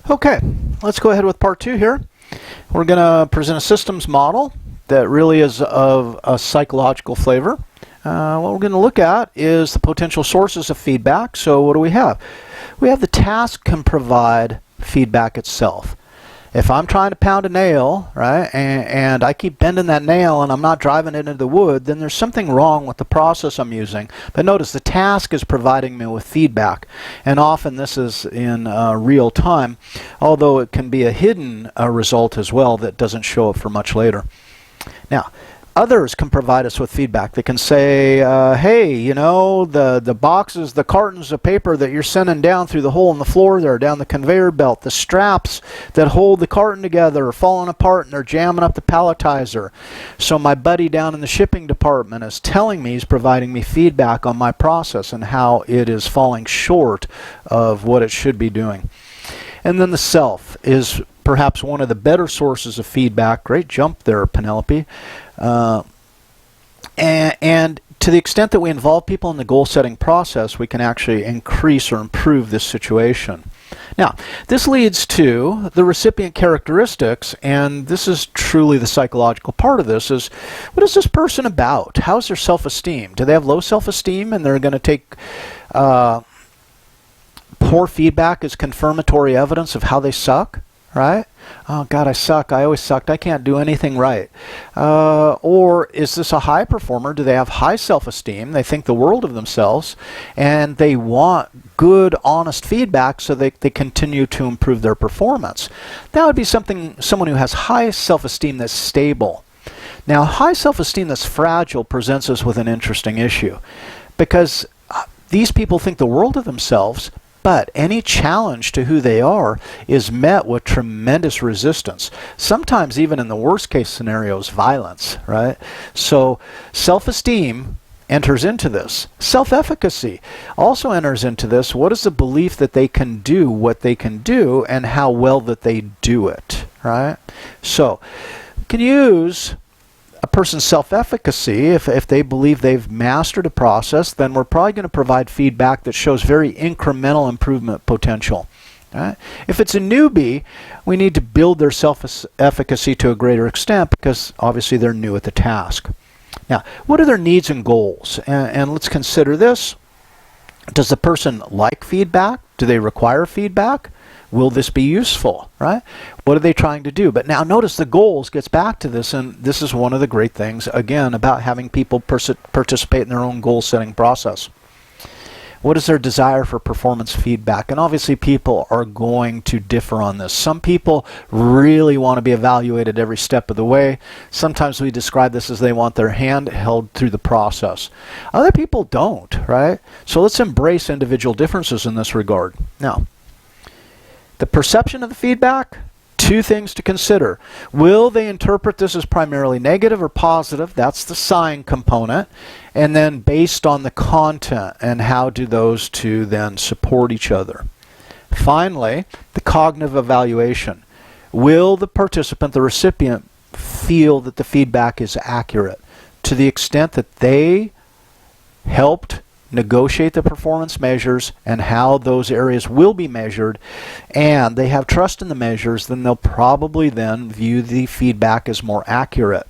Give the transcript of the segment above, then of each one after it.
Okay, let's go ahead with part 2 here. We're going to present a systems model that really is of a psychological flavor. What we're going to look at is the potential sources of feedback. So what do we have? We have the task can provide feedback itself. If I'm trying to pound a nail, right, and I keep bending that nail and I'm not driving it into the wood, then there's something wrong with the process I'm using. But notice the task is providing me with feedback. And often this is in real time, although it can be a hidden result as well that doesn't show up for much later. Now, others can provide us with feedback. They can say, hey, you know, the boxes, the cartons of paper that you're sending down through the hole in the floor there, down the conveyor belt, the straps that hold the carton together are falling apart and they're jamming up the palletizer. So my buddy down in the shipping department is telling me, he's providing me feedback on my process and how it is falling short of what it should be doing. And then the self is perhaps one of the better sources of feedback. Great jump there, Penelope. And to the extent that we involve people in the goal-setting process, we can actually increase or improve this situation. Now, this leads to the recipient characteristics, and this is truly the psychological part of this, is what is this person about? How's their self-esteem? Do they have low self-esteem and they're going to take poor feedback as confirmatory evidence of how they suck? Right? Oh, God, I suck. I always sucked. I can't do anything right. Or is this a high performer? Do they have high self-esteem? They think the world of themselves, and they want good, honest feedback so they continue to improve their performance. That would be someone who has high self-esteem that's stable. Now, high self-esteem that's fragile presents us with an interesting issue, because these people think the world of themselves, but any challenge to who they are is met with tremendous resistance. Sometimes even in the worst case scenarios, violence, right? So self-esteem enters into this. Self-efficacy also enters into this. What is the belief that they can do what they can do and how well that they do it, right? So you can use a person's self-efficacy. If they believe they've mastered a process, then we're probably going to provide feedback that shows very incremental improvement potential. Right? If it's a newbie, we need to build their self-efficacy to a greater extent because obviously they're new at the task. Now, what are their needs and goals? And let's consider this. Does the person like feedback? Do they require feedback? Will this be useful, right? What are they trying to do? But now notice the goals gets back to this, and this is one of the great things, again, about having people participate in their own goal-setting process. What is their desire for performance feedback? And obviously people are going to differ on this. Some people really want to be evaluated every step of the way. Sometimes we describe this as they want their hand held through the process. Other people don't, right? So let's embrace individual differences in this regard. Now, the perception of the feedback, two things to consider. Will they interpret this as primarily negative or positive? That's the sign component. And then based on the content, and how do those two then support each other? Finally, the cognitive evaluation. Will the participant, the recipient, feel that the feedback is accurate to the extent that they helped negotiate the performance measures and how those areas will be measured, and they have trust in the measures, then they'll probably then view the feedback as more accurate.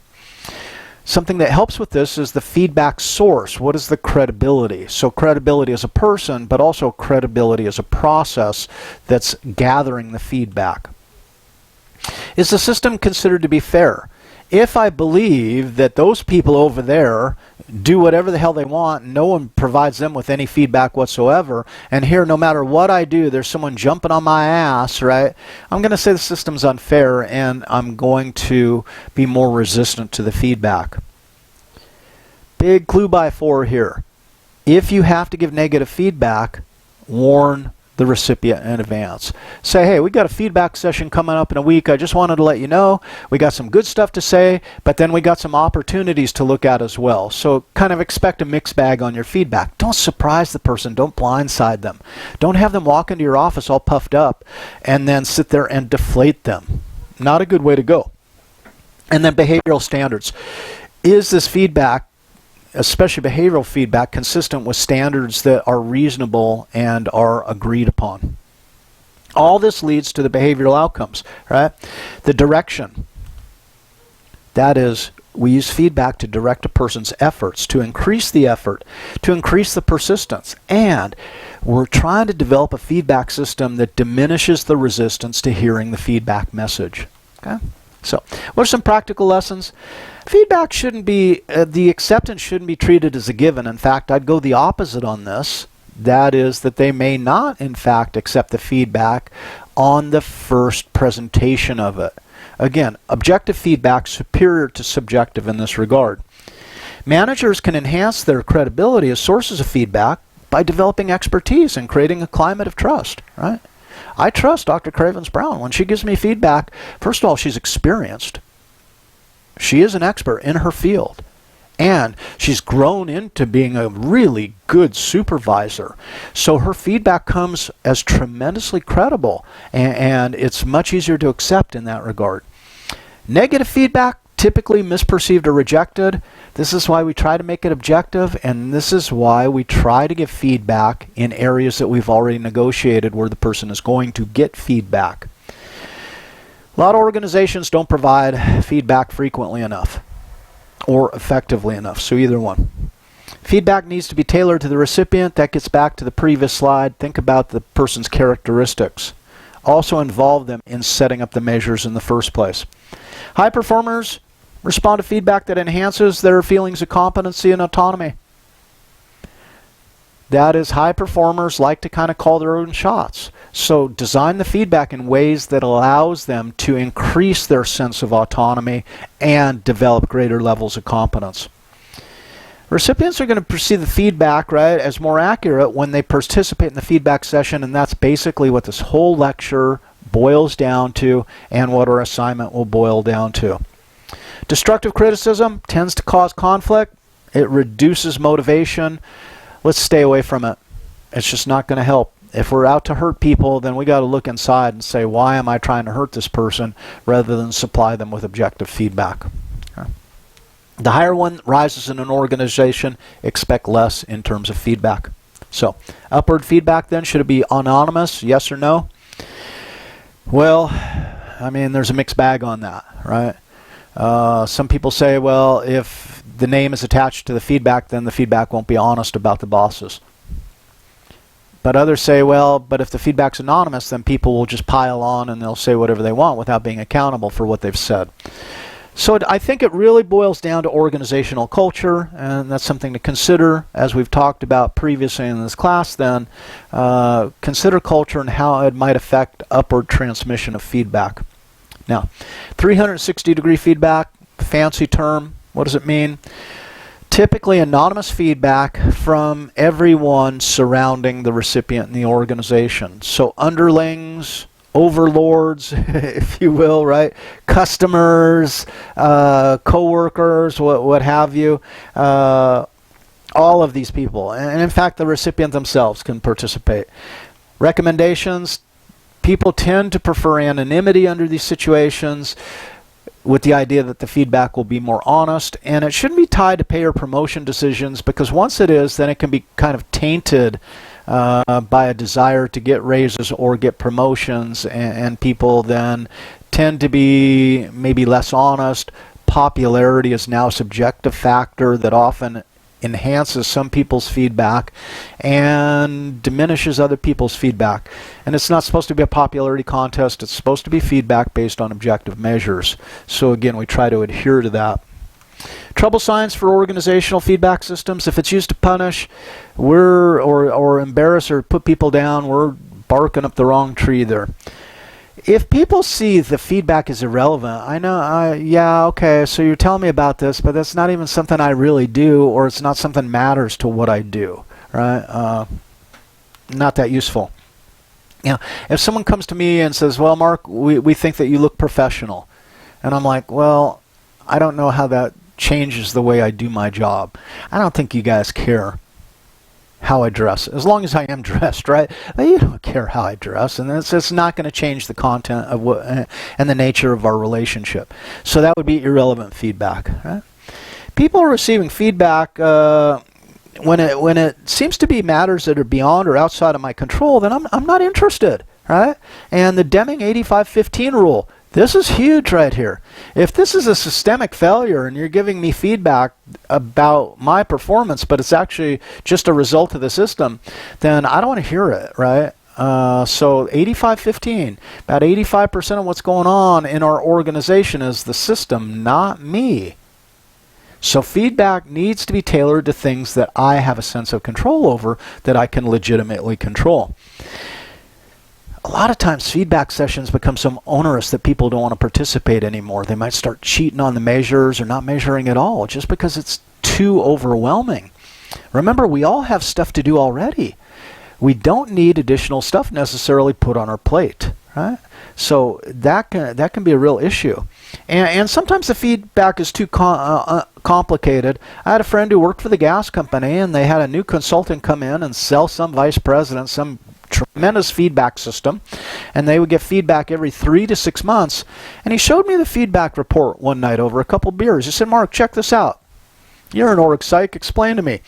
Something that helps with this is the feedback source. What is the credibility? So credibility as a person, but also credibility as a process that's gathering the feedback. Is the system considered to be fair? If I believe that those people over there do whatever the hell they want, and no one provides them with any feedback whatsoever, and here no matter what I do, there's someone jumping on my ass, right? I'm going to say the system's unfair, and I'm going to be more resistant to the feedback. Big clue by 4 here. If you have to give negative feedback, warn the recipient in advance. Say, hey, we got a feedback session coming up in a week. I just wanted to let you know we got some good stuff to say, but then we got some opportunities to look at as well. So kind of expect a mixed bag on your feedback. Don't surprise the person. Don't blindside them. Don't have them walk into your office all puffed up and then sit there and deflate them. Not a good way to go. And then behavioral standards. Is this feedback, especially behavioral feedback, consistent with standards that are reasonable and are agreed upon? All this leads to the behavioral outcomes, right? The direction. That is, we use feedback to direct a person's efforts, to increase the effort, to increase the persistence. And we're trying to develop a feedback system that diminishes the resistance to hearing the feedback message. Okay? So, what are some practical lessons? Feedback shouldn't be, the acceptance shouldn't be treated as a given. In fact, I'd go the opposite on this. That is that they may not, in fact, accept the feedback on the first presentation of it. Again, objective feedback superior to subjective in this regard. Managers can enhance their credibility as sources of feedback by developing expertise and creating a climate of trust, right? I trust Dr. Cravens-Brown. When she gives me feedback, first of all, she's experienced. She is an expert in her field. And she's grown into being a really good supervisor. So her feedback comes as tremendously credible, and it's much easier to accept in that regard. Negative feedback, typically misperceived or rejected. This is why we try to make it objective, and this is why we try to give feedback in areas that we've already negotiated where the person is going to get feedback. A lot of organizations don't provide feedback frequently enough or effectively enough, so either one. Feedback needs to be tailored to the recipient. That gets back to the previous slide. Think about the person's characteristics. Also involve them in setting up the measures in the first place. High performers respond to feedback that enhances their feelings of competency and autonomy. That is, high performers like to kind of call their own shots. So design the feedback in ways that allows them to increase their sense of autonomy and develop greater levels of competence. Recipients are going to perceive the feedback, right, as more accurate when they participate in the feedback session, and that's basically what this whole lecture boils down to and what our assignment will boil down to. Destructive criticism tends to cause conflict. It reduces motivation. Let's stay away from it. It's just not going to help. If we're out to hurt people, then we got to look inside and say, why am I trying to hurt this person, rather than supply them with objective feedback. Okay. The higher one rises in an organization, expect less in terms of feedback. So, upward feedback then, should it be anonymous, yes or no? Well, I mean, there's a mixed bag on that, right? Some people say, well, if the name is attached to the feedback, then the feedback won't be honest about the bosses. But others say, well, but if the feedback's anonymous, then people will just pile on and they'll say whatever they want without being accountable for what they've said. So I think it really boils down to organizational culture, and that's something to consider. As we've talked about previously in this class, then consider culture and how it might affect upward transmission of feedback. Now, 360-degree feedback, fancy term. What does it mean? Typically anonymous feedback from everyone surrounding the recipient in the organization. So underlings, overlords, if you will, right? Customers, co-workers, what have you. All of these people. And in fact, the recipient themselves can participate. Recommendations. People tend to prefer anonymity under these situations, with the idea that the feedback will be more honest, and it shouldn't be tied to pay or promotion decisions, because once it is, then it can be kind of tainted by a desire to get raises or get promotions, and people then tend to be maybe less honest. Popularity is now a subjective factor that often enhances some people's feedback and diminishes other people's feedback. And it's not supposed to be a popularity contest. It's supposed to be feedback based on objective measures. So again, we try to adhere to that. Trouble signs for organizational feedback systems. If it's used to punish or embarrass or put people down, we're barking up the wrong tree there. If people see the feedback is irrelevant, I know, yeah, okay, so you're telling me about this, but that's not even something I really do, or it's not something matters to what I do, right? Not that useful. You know, if someone comes to me and says, well, Mark, we think that you look professional, and I'm like, well, I don't know how that changes the way I do my job. I don't think you guys care how I dress, as long as I am dressed, right? You don't care how I dress, and it's not going to change the content of what and the nature of our relationship. So that would be irrelevant feedback, right? People are receiving feedback when it seems to be matters that are beyond or outside of my control, then I'm not interested, right? And the Deming 85-15 rule. This is huge right here. If this is a systemic failure and you're giving me feedback about my performance, but it's actually just a result of the system, then I don't want to hear it, right? So 85-15, about 85% of what's going on in our organization is the system, not me. So feedback needs to be tailored to things that I have a sense of control over, that I can legitimately control. A lot of times feedback sessions become so onerous that people don't want to participate anymore. They might start cheating on the measures or not measuring at all just because it's too overwhelming. Remember, we all have stuff to do already. We don't need additional stuff necessarily put on our plate, right? So that can be a real issue. And sometimes the feedback is too complicated. I had a friend who worked for the gas company, and they had a new consultant come in and sell some vice president some tremendous feedback system, and they would get feedback every 3 to 6 months. And he showed me the feedback report one night over a couple beers. He said, "Mark, check this out. You're an org psych. Explain to me.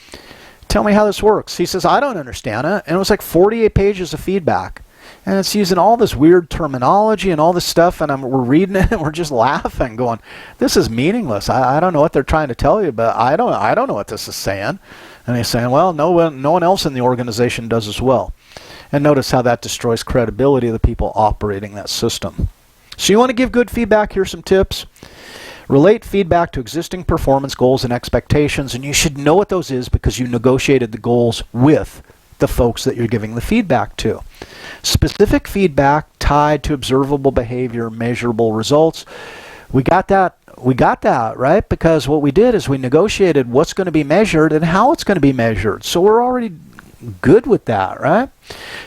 Tell me how this works." He says, "I don't understand it." And it was like 48 pages of feedback. And it's using all this weird terminology and all this stuff, and we're reading it and we're just laughing, going, "This is meaningless. I don't know what they're trying to tell you, but I don't know what this is saying." And he's saying, "Well, no one else in the organization does as well." And notice how that destroys credibility of the people operating that system. So you want to give good feedback? Here's some tips. Relate feedback to existing performance goals and expectations, and you should know what those is because you negotiated the goals with the folks that you're giving the feedback to. Specific feedback tied to observable behavior, measurable results. We got that, right? Because what we did is we negotiated what's going to be measured and how it's going to be measured. So we're already good with that, right?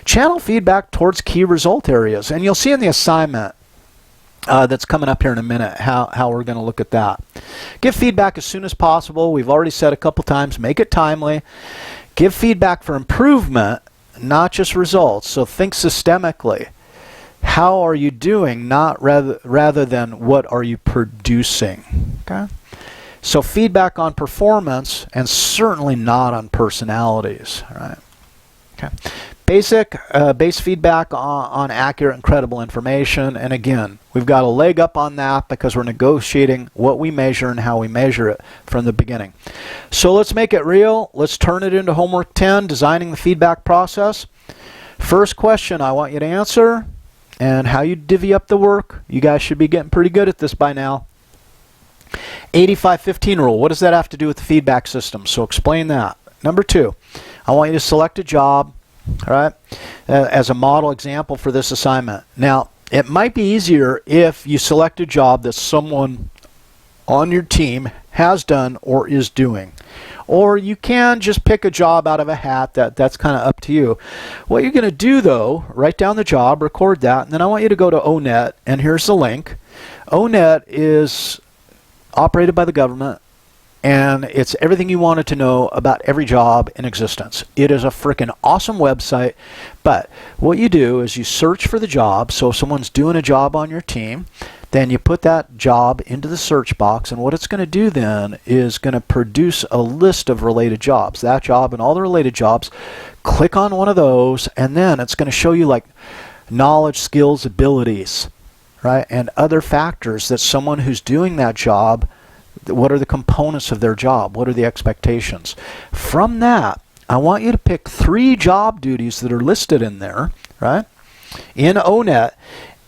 Channel feedback towards key result areas. And you'll see in the assignment that's coming up here in a minute how we're going to look at that. Give feedback as soon as possible. We've already said a couple times, make it timely. Give feedback for improvement, not just results. So think systemically. How are you doing, not rather than what are you producing? Okay? So feedback on performance and certainly not on personalities. Right? Okay. Base feedback on accurate and credible information. And again, we've got a leg up on that because we're negotiating what we measure and how we measure it from the beginning. So let's make it real. Let's turn it into homework 10, designing the feedback process. First question I want you to answer, and how you divvy up the work. You guys should be getting pretty good at this by now. 85-15 rule. What does that have to do with the feedback system? So explain that. Number 2, I want you to select a job, all right, as a model example for this assignment. Now, it might be easier if you select a job that someone on your team has done or is doing. Or you can just pick a job out of a hat. That's kind of up to you. What you're going to do, though, write down the job, record that, and then I want you to go to ONET, and here's the link. ONET is operated by the government, and it's everything you wanted to know about every job in existence. It is a freaking awesome website, but what you do is you search for the job. So if someone's doing a job on your team, then you put that job into the search box, and what it's going to do then is going to produce a list of related jobs. That job and all the related jobs. Click on one of those, and then it's going to show you like knowledge, skills, abilities, right? And other factors that someone who's doing that job, what are the components of their job? What are the expectations? From that, I want you to pick 3 job duties that are listed in there, right? In ONET,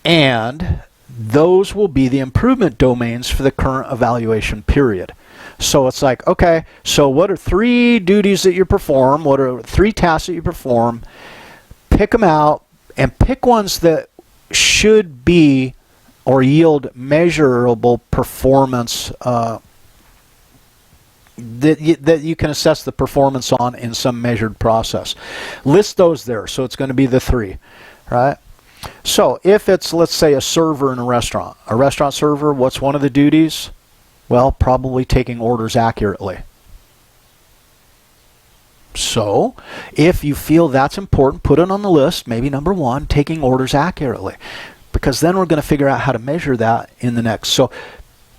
and those will be the improvement domains for the current evaluation period. So it's like, okay, so what are 3 duties that you perform? What are 3 tasks that you perform? Pick them out and pick ones that should be or yield measurable performance that you can assess the performance on in some measured process. List those there. So it's going to be the 3, right? So if it's, let's say, a server in a restaurant server, what's one of the duties? Well, probably taking orders accurately. So if you feel that's important, put it on the list. Maybe number 1, taking orders accurately, because then we're going to figure out how to measure that in the next. So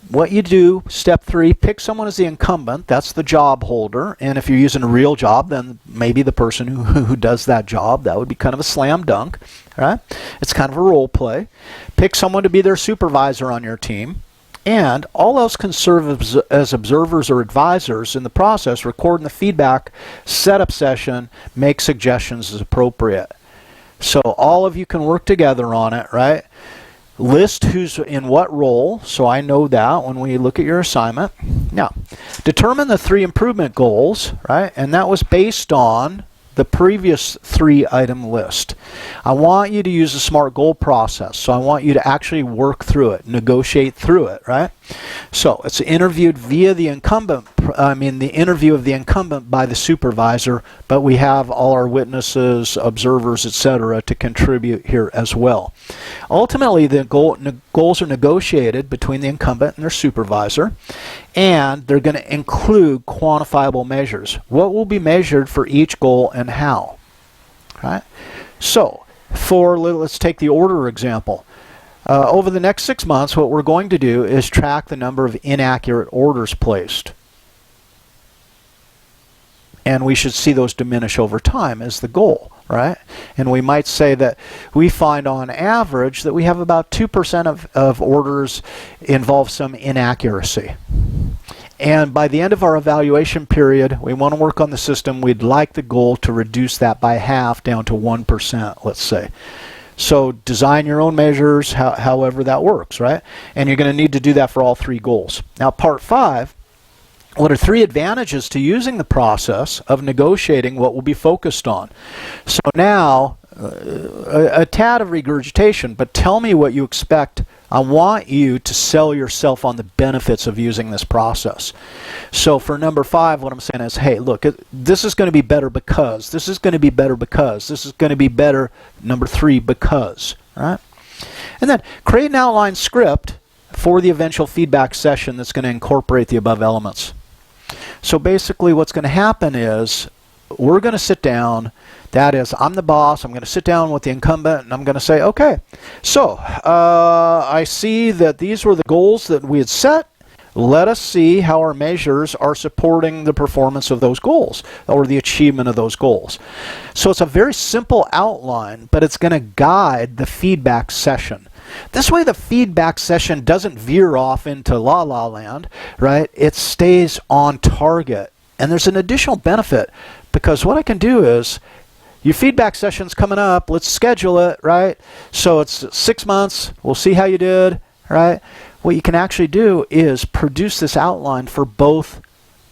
what you do, step 3, pick someone as the incumbent. That's the job holder. And if you're using a real job, then maybe the person who does that job, that would be kind of a slam dunk. Right? It's kind of a role play. Pick someone to be their supervisor on your team. And all else can serve as observers or advisors in the process, recording the feedback, set up session, make suggestions as appropriate. So all of you can work together on it, right? List who's in what role, so I know that when we look at your assignment. Now, determine the 3 improvement goals, right? And that was based on the previous 3-item list. I want you to use the SMART goal process, so I want you to actually work through it, negotiate through it, right? So it's interviewed via the incumbent, the interview of the incumbent by the supervisor, but we have all our witnesses, observers, etc. to contribute here as well. Ultimately, the goals are negotiated between the incumbent and their supervisor, and they're going to include quantifiable measures. What will be measured for each goal and how? Right? So, let's take the order example. Over the next 6 months, what we're going to do is track the number of inaccurate orders placed. And we should see those diminish over time as the goal, right? And we might say that we find on average that we have about 2% of orders involve some inaccuracy. And by the end of our evaluation period, we want to work on the system. We'd like the goal to reduce that by half down to 1%, let's say. So design your own measures, however that works, right? And you're going to need to do that for all 3 goals. Now, part 5, what are 3 advantages to using the process of negotiating what will be focused on? So now, a tad of regurgitation, but tell me what you expect. I want you to sell yourself on the benefits of using this process. So for number 5, what I'm saying is, hey, look, this is going to be better because, this is going to be better because, this is going to be better, number 3, because, right? And then create an outline script for the eventual feedback session that's going to incorporate the above elements. So basically what's going to happen is we're going to sit down. That is, I'm the boss. I'm going to sit down with the incumbent and I'm going to say, okay, so I see that these were the goals that we had set. Let us see how our measures are supporting the performance of those goals or the achievement of those goals. So it's a very simple outline, but it's going to guide the feedback session. This way the feedback session doesn't veer off into la-la land, right? It stays on target. And there's an additional benefit because what I can do is, your feedback session's coming up, let's schedule it, right? So it's 6 months, we'll see how you did, right? What you can actually do is produce this outline for both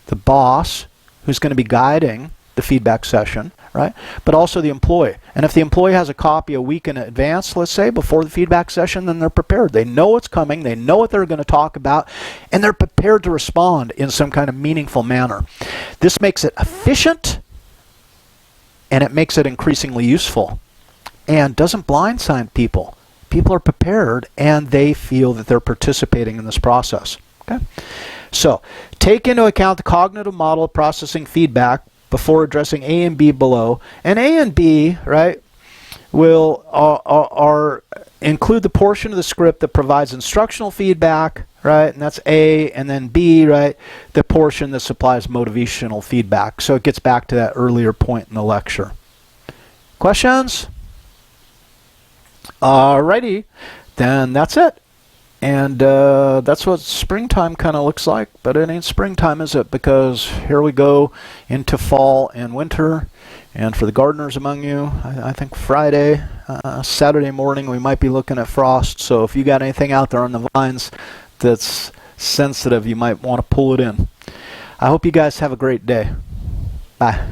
the boss, who's going to be guiding the feedback session, right? But also the employee. And if the employee has a copy a week in advance, let's say, before the feedback session, then they're prepared. They know what's coming, they know what they're going to talk about, and they're prepared to respond in some kind of meaningful manner. This makes it efficient, and it makes it increasingly useful, and doesn't blindside people. People are prepared, and they feel that they're participating in this process. Okay? So, take into account the cognitive model of processing feedback before addressing A and B below. And A and B, right, will include the portion of the script that provides instructional feedback, right, and that's A, and then B, right, the portion that supplies motivational feedback. So it gets back to that earlier point in the lecture. Questions? Alrighty, then that's it. And that's what springtime kind of looks like, but it ain't springtime, is it? Because here we go into fall and winter. And for the gardeners among you, I think Friday, Saturday morning, we might be looking at frost. So if you got anything out there on the vines that's sensitive, you might want to pull it in. I hope you guys have a great day. Bye.